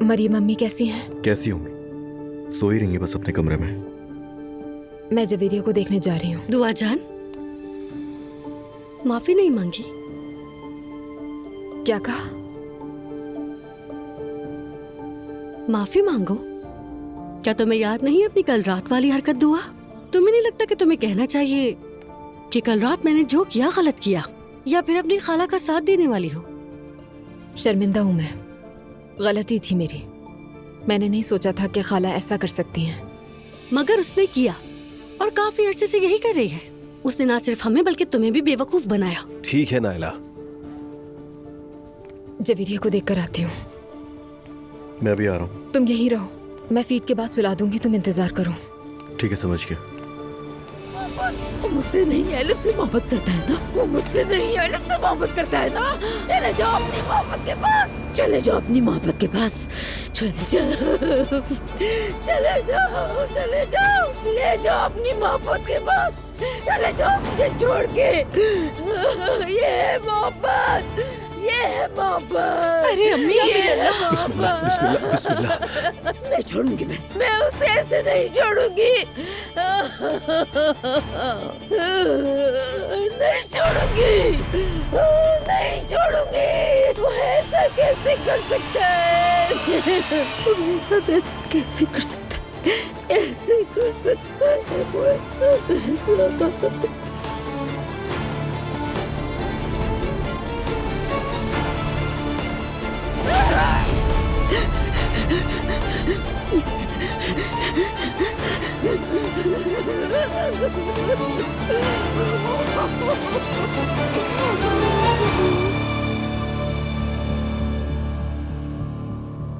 मरियम अम्मी कैसी हैं? कैसी होंगी? सो ही रही हैं बस अपने कमरे में। मैं जवेरिया को देखने जा रही हूँ। दुआ जान, माफी नहीं मांगी? क्या कहा? माफी मांगो? क्या तुम्हें याद नहीं अपनी कल रात वाली हरकत दुआ? तुम्हें नहीं लगता कि तुम्हें कहना चाहिए कि कल रात मैंने जो किया गलत किया, या फिर अपनी खाला का साथ देने वाली हो? शर्मिंदा हूँ मैं, गलती थी मेरी। मैंने नहीं सोचा था कि खाला ऐसा कर सकती हैं। मगर उसने किया, और काफी अरसे से यही कर रही है। उसने ना सिर्फ हमें बल्कि तुम्हें भी बेवकूफ बनाया। ठीक है नायला, जवेरिया को देखकर आती हूँ। मैं अभी आ रहा हूँ। तुम यहीं रहो, मैं फीड के बाद सुला दूंगी, तुम इंतजार करो। ठीक है, समझ गया। वो मुझसे नहीं एलिफ से मोहब्बत करता है ना, वो मुझसे नहीं एलिफ से मोहब्बत करता है ना। चले जाओ अपनी मोहब्बत के पास, चले जाओ अपनी मोहब्बत के पास, चले जाओ, चले जाओ, चले जाओ, ले जाओ अपनी मोहब्बत के पास, चले जाओ मुझे छोड़ के। ये है मोहब्बत, ये है मोहब्बत। अरे अम्मी, बिस्मिल्लाह, बिस्मिल्लाह, बिस्मिल्लाह। नहीं छोड़ूंगी मैं उसे ऐसे नहीं छोड़ूंगी, नहीं छोड़ूंगी, नहीं छोड़ूंगी। वो ऐसा कैसे कर सकता है? वो ऐसा कैसे कर सकता है? ऐसे कर सकता है वो ऐसा?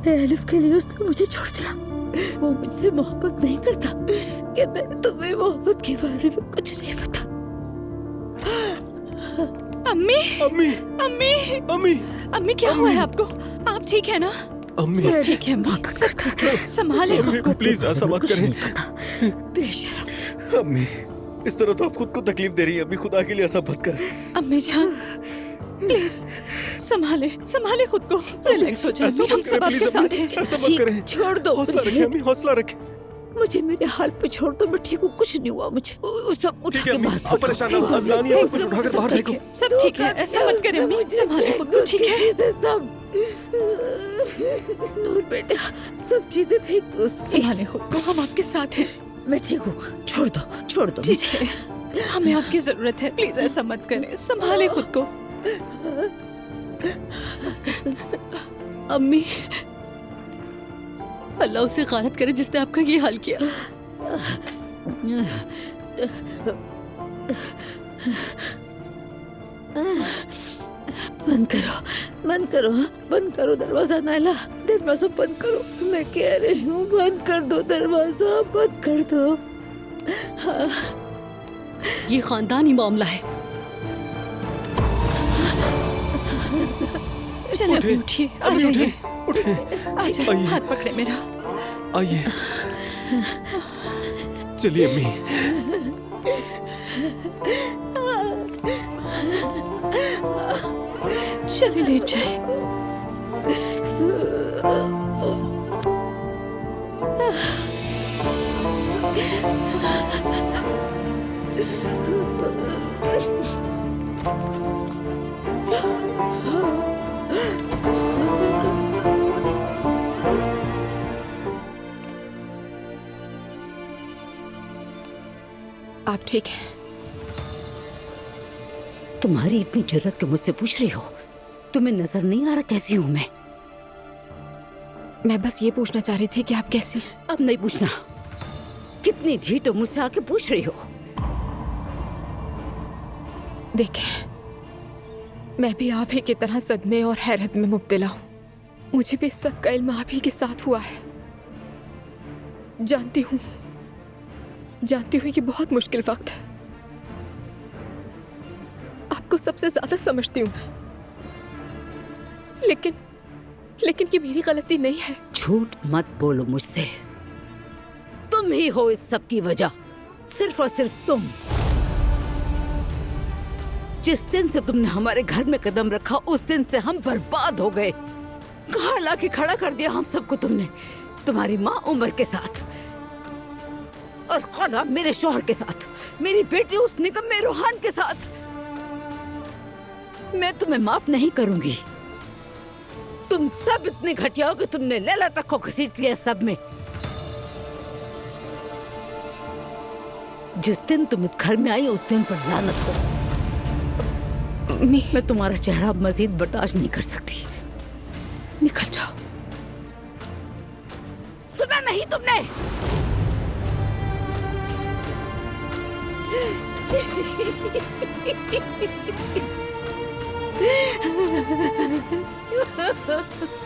एलिफ के लिए उसने मुझे छोड़ दिया। वो मुझसे मोहब्बत नहीं करता, कहता है तुम्हें मोहब्बत के बारे में कुछ नहीं पता। अम्मी, अम्मी, अम्मी, अम्मी, अम्मी, क्या हुआ है आपको? आप ठीक है ना? अम्मी, सब ठीक है अम्मी, सब ठीक है। संभाले अम्मी, खुद को। प्लीज ऐसा मत करें। बेशरम। अम्मी, इस तरह तो आप खुद को तकलीफ दे रही हैं। अम्मी, खुदा के लिए ऐसा मत करें। अम्मी जान, प्लीज संभाले, संभाले खुद को। रिलैक्स हो जाए, हम सब आपके साथ हैं। ऐसा मत करें। छोड़ दो हौसला रखें अम्मी, हौसला रखें। मुझे मेरे हाल पे छोड़ दो, मैं ठीक हूँ, कुछ नहीं हुआ मुझे। वो सब उठा ठीक है के अम्मी, बाहर आप परेशान ना हो। अजलान ये सब कुछ उठाकर बाहर फेंको। सब ठीक है, ऐसा मत करें अम्मी, संभाले खुद को, ठीक है? चीजें सब नूर बेटा, सब चीजें फेंक दो उसकी। संभाले खुद को, हम आपके साथ हैं। मैं ठीक हूँ, छोड़ दो, छोड़ दो। ठीक है, हमें आपकी जरूरत है, प्लीज ऐसा मत करें, संभाले खुद को। अम्मी, अल्लाह उसे गारत करे जिसने आपका ये हाल किया। बंद करो, बंद करो, बंद करो दरवाजा। नायला, दरवाजा बंद करो, मैं कह रही हूँ बंद कर दो दरवाजा, बंद कर दो। हाँ। ये खानदानी मामला है। चलो अभी उठिए, आ जाइए, आ जाइए, हाथ पकड़े मेरा। आइए, चलिए अम्मी। चलिए लेट जाए। आप ठीक हैं? तुम्हारी इतनी जरूरत कि मुझसे पूछ रही हो? तुम्हें नजर नहीं आ रहा कैसी हूँ मैं? मैं बस ये पूछना चाह रही थी कि आप कैसी हैं? अब नहीं पूछना। कितनी धी तो मुझसे आके पूछ रही हो? देखें, मैं भी आप ही की तरह सदमे और हैरत में मुब्तला हूँ। मुझे भी इस सब का इल्म आप ही के साथ हुआ है। जानती हूँ ये बहुत मुश्किल वक्त है। आपको सबसे ज्यादा समझती हूँ मैं, लेकिन ये मेरी गलती नहीं है। झूठ मत बोलो मुझसे। तुम ही हो इस सब की वजह, सिर्फ और सिर्फ तुम। जिस दिन से तुमने हमारे घर में कदम रखा उस दिन से हम बर्बाद हो गए। कहाँ लाके खड़ा कर दिया हम सबको तुमने? तुम्हारी माँ उमर के साथ और खाला मेरे शौहर के साथ, मेरी बेटी उस निकम्मे रूहान के साथ। मैं तुम्हें माफ नहीं करूंगी। तुम सब इतने घटिया हो कि तुमने लैला तक को घसीट लिया सब में। जिस दिन तुम इस घर में आई उस दिन पर लानत हो। मैं तुम्हारा चेहरा अब मजीद बर्दाश्त नहीं कर सकती। निकल जाओ। सुना नहीं तुमने?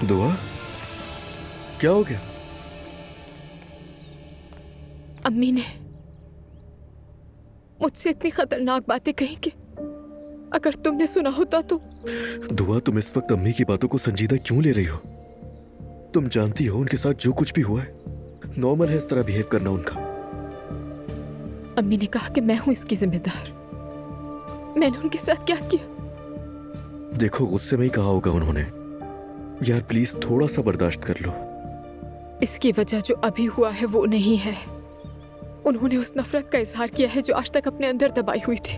दुआ, क्या हो गया? अम्मी ने मुझसे इतनी खतरनाक बातें कही कि अगर तुमने सुना होता तो। दुआ, तुम इस वक्त अम्मी की बातों को संजीदा क्यों ले रही हो? तुम जानती हो उनके साथ जो कुछ भी हुआ है, नॉर्मल है इस तरह बिहेव करना उनका। अम्मी ने कहा कि मैं हूं इसकी जिम्मेदार। मैंने उनके साथ क्या किया? देखो, गुस्से में ही कहा होगा उन्होंने। यार प्लीज थोड़ा सा बर्दाश्त कर लो। इसकी वजह जो अभी हुआ है वो नहीं है। उन्होंने उस नफरत का इजहार किया है जो आज तक अपने अंदर दबाई हुई थी।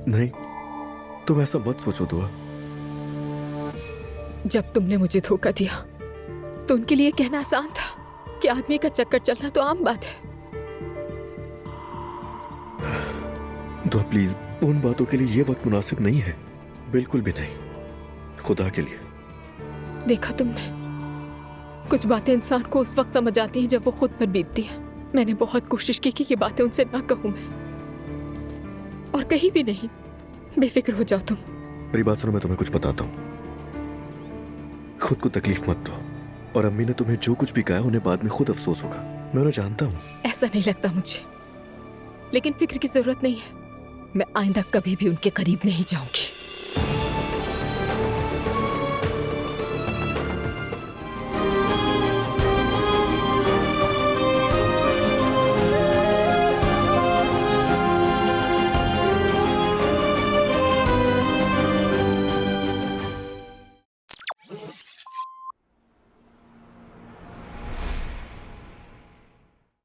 नहीं, तुम ऐसा मत सोचो दुआ। जब तुमने मुझे धोखा दिया तो उनके लिए कहना आसान था कि आदमी का चक्कर चलना तो आम बात है। दुआ प्लीज, उन बातों के लिए ये वक्त मुनासिब नहीं है, बिल्कुल भी नहीं, खुदा के लिए। देखा तुमने, कुछ बातें इंसान को उस वक्त समझ आती हैं जब वो खुद पर बीतती है। मैंने बहुत कोशिश की कि ये बातें उनसे ना कहूं मैं, और कहीं भी नहीं। बेफिक्र हो जाओ तुम। मेरी बात सुनो, मैं तुम्हें कुछ बताता हूँ। खुद को तकलीफ मत दो, और अम्मी ने तुम्हें जो कुछ भी कहा उन्हें बाद में खुद अफसोस होगा। मैं उन्हें जानता हूँ। ऐसा नहीं लगता मुझे, लेकिन फिक्र की जरूरत नहीं है। मैं आइंदा कभी भी उनके करीब नहीं जाऊंगी।